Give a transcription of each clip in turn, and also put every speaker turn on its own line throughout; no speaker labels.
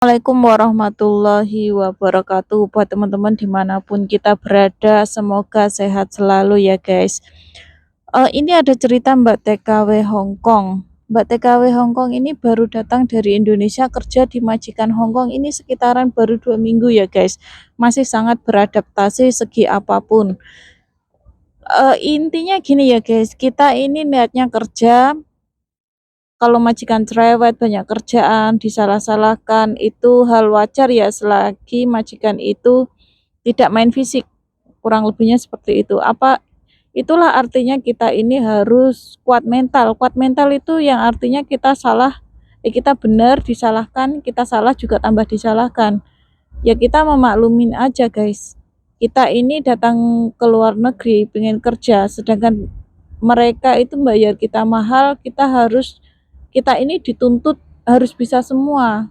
Assalamualaikum warahmatullahi wabarakatuh. Buat teman-teman dimanapun kita berada, semoga sehat selalu ya guys. Ini ada cerita Mbak TKW Hongkong. Mbak TKW Hongkong ini baru datang dari Indonesia, kerja di majikan Hongkong ini sekitaran baru 2 minggu ya guys. Masih sangat beradaptasi segi apapun. Intinya gini ya guys, kita ini niatnya kerja. Kalau majikan cerewet, banyak kerjaan, disalah-salahkan, itu hal wajar ya selagi majikan itu tidak main fisik. Kurang lebihnya seperti itu. Itulah artinya kita ini harus kuat mental. Kuat mental itu yang artinya kita salah, kita benar disalahkan, kita salah juga tambah disalahkan. Ya kita memaklumin aja guys. Kita ini datang ke luar negeri pengen kerja, sedangkan mereka itu bayar kita mahal, kita ini dituntut harus bisa semua.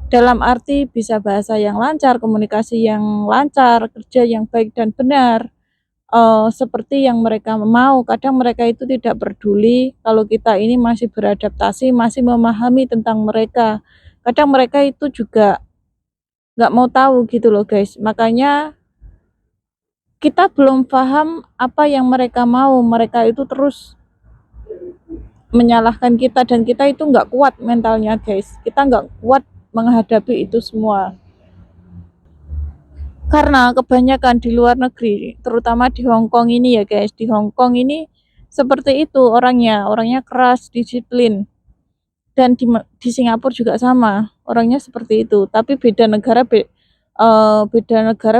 Dalam arti bisa bahasa yang lancar, komunikasi yang lancar, kerja yang baik dan benar. Seperti yang mereka mau. Kadang mereka itu tidak peduli kalau kita ini masih beradaptasi, masih memahami tentang mereka. Kadang mereka itu juga nggak mau tahu gitu loh guys. Makanya kita belum paham apa yang mereka mau. Mereka itu terus menyalahkan kita dan kita itu nggak kuat mentalnya guys, kita nggak kuat menghadapi itu semua karena kebanyakan di luar negeri, terutama di Hong Kong ini ya guys. Di Hong Kong ini seperti itu orangnya keras, disiplin. Dan di Singapura juga sama, orangnya seperti itu. Tapi beda negara,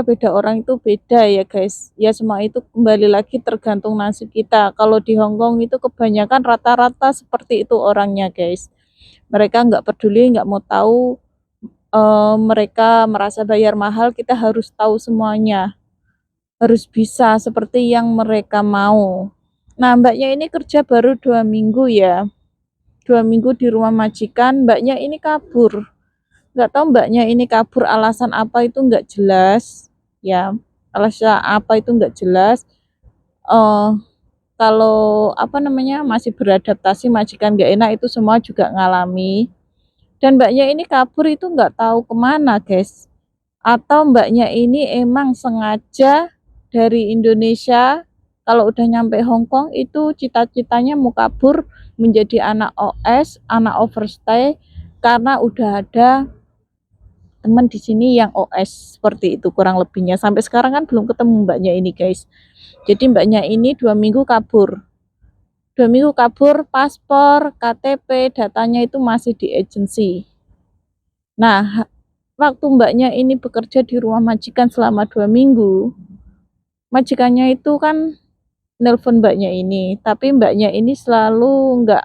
beda orang itu beda ya guys. Ya semua itu kembali lagi tergantung nasib kita. Kalau di Hong Kong itu kebanyakan rata-rata seperti itu orangnya guys. Mereka nggak peduli, nggak mau tahu. Mereka merasa bayar mahal, kita harus tahu semuanya. Harus bisa seperti yang mereka mau. Nah mbaknya ini kerja baru 2 minggu ya. 2 minggu di rumah majikan, mbaknya ini kabur. Nggak tahu mbaknya ini kabur alasan apa itu nggak jelas ya, alasan apa itu nggak jelas. eh Kalau apa namanya masih beradaptasi, majikan nggak enak itu semua juga ngalami. Dan mbaknya ini kabur itu nggak tahu kemana guys, atau mbaknya ini emang sengaja dari Indonesia, kalau udah nyampe Hong Kong itu cita-citanya mau kabur menjadi anak OS, anak overstay, karena udah ada teman di sini yang OS seperti itu kurang lebihnya. Sampai sekarang kan belum ketemu mbaknya ini guys. Jadi mbaknya ini 2 minggu kabur. 2 minggu kabur, paspor, KTP, datanya itu masih di agensi. Nah, waktu mbaknya ini bekerja di rumah majikan selama 2 minggu, majikannya itu kan nelpon mbaknya ini, tapi mbaknya ini selalu nggak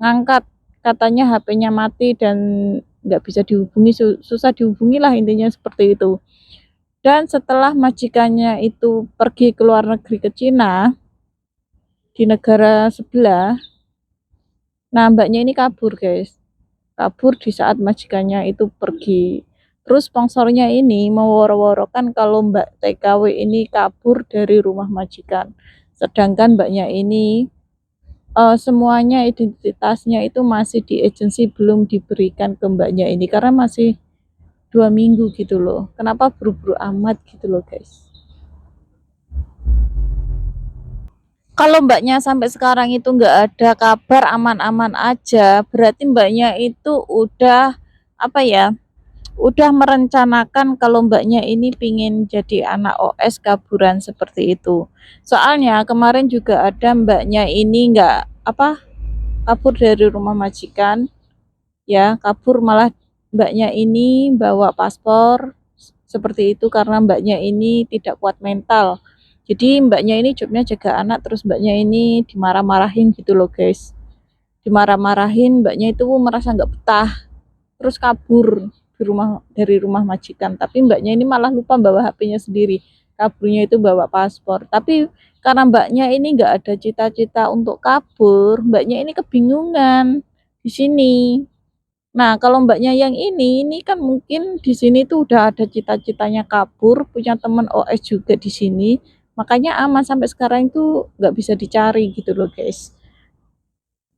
ngangkat, katanya HP-nya mati dan nggak bisa dihubungi, susah dihubungi lah intinya seperti itu. Dan setelah majikannya itu pergi ke luar negeri ke Cina, di negara sebelah, nah mbaknya ini kabur guys, kabur di saat majikannya itu pergi. Terus sponsornya ini meworo-worokan kalau Mbak TKW ini kabur dari rumah majikan. Sedangkan mbaknya ini semuanya identitasnya itu masih di agensi, belum diberikan ke mbaknya ini karena masih 2 minggu gitu loh. Kenapa buru-buru amat gitu loh guys. Kalau mbaknya sampai sekarang itu nggak ada kabar, aman-aman aja, berarti mbaknya itu udah apa ya, udah merencanakan kalau mbaknya ini pingin jadi anak OS kaburan seperti itu. Soalnya kemarin juga ada mbaknya ini nggak apa, kabur dari rumah majikan ya, kabur malah mbaknya ini bawa paspor seperti itu karena mbaknya ini tidak kuat mental. Jadi mbaknya ini jobnya jaga anak, terus mbaknya ini dimarah-marahin gitu loh guys. Dimarah-marahin, mbaknya itu merasa nggak betah, terus kabur dari rumah majikan. Tapi mbaknya ini malah lupa bawa HP-nya sendiri. Kaburnya itu bawa paspor. Tapi karena mbaknya ini nggak ada cita-cita untuk kabur, mbaknya ini kebingungan di sini. Nah, kalau mbaknya yang ini kan mungkin di sini tuh udah ada cita-citanya kabur, punya teman OS juga di sini, makanya aman sampai sekarang itu nggak bisa dicari gitu loh guys.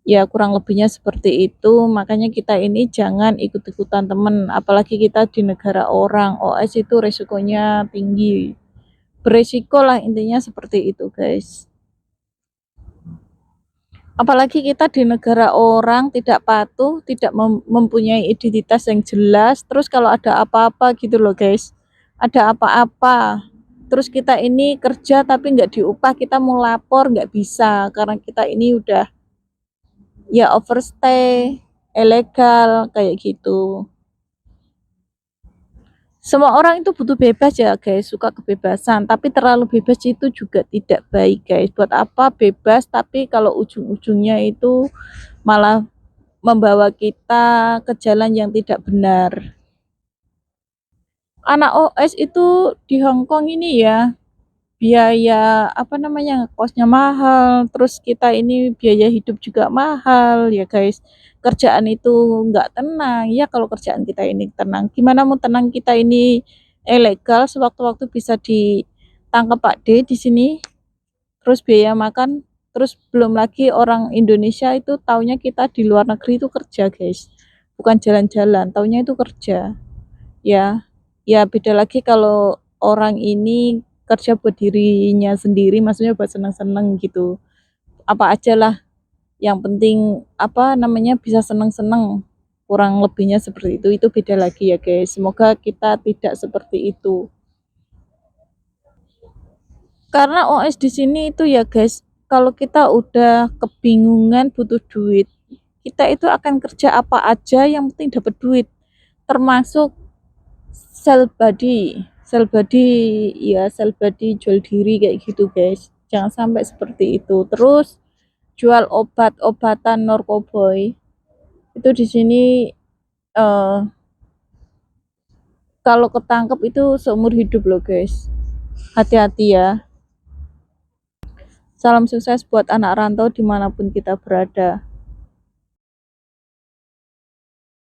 Ya kurang lebihnya seperti itu, makanya kita ini jangan ikut-ikutan temen, apalagi kita di negara orang. OS itu resikonya tinggi, beresiko lah intinya seperti itu guys. Apalagi kita di negara orang, tidak patuh, tidak mempunyai identitas yang jelas, terus kalau ada apa-apa gitu loh guys, ada apa-apa, terus kita ini kerja tapi nggak diupah, kita mau lapor nggak bisa, karena kita ini udah ya overstay, ilegal, kayak gitu. Semua orang itu butuh bebas ya guys, suka kebebasan, tapi terlalu bebas itu juga tidak baik guys. Buat apa bebas tapi kalau ujung-ujungnya itu malah membawa kita ke jalan yang tidak benar. Anak OS itu di Hong Kong ini ya, biaya apa namanya, kosnya mahal, terus kita ini biaya hidup juga mahal ya guys. Kerjaan itu nggak tenang, ya kalau kerjaan kita ini tenang, gimana mau tenang kita ini ilegal, sewaktu-waktu bisa ditangkap Pak D di sini, terus biaya makan, terus belum lagi orang Indonesia itu taunya kita di luar negeri itu kerja guys, bukan jalan-jalan, taunya itu kerja. Ya, ya beda lagi kalau orang ini kerja buat dirinya sendiri, maksudnya buat senang-senang gitu. Apa aja lah, yang penting apa namanya bisa senang-senang. Kurang lebihnya seperti itu beda lagi ya guys. Semoga kita tidak seperti itu. Karena OS di sini itu ya guys, kalau kita udah kebingungan butuh duit, kita itu akan kerja apa aja yang penting dapat duit. Termasuk sel body ya, sel body jual diri kayak gitu guys, jangan sampai seperti itu. Terus jual obat-obatan narkoboy itu di sini, eh, kalau ketangkep itu seumur hidup loh guys, hati-hati ya. Salam sukses buat anak rantau dimanapun kita berada.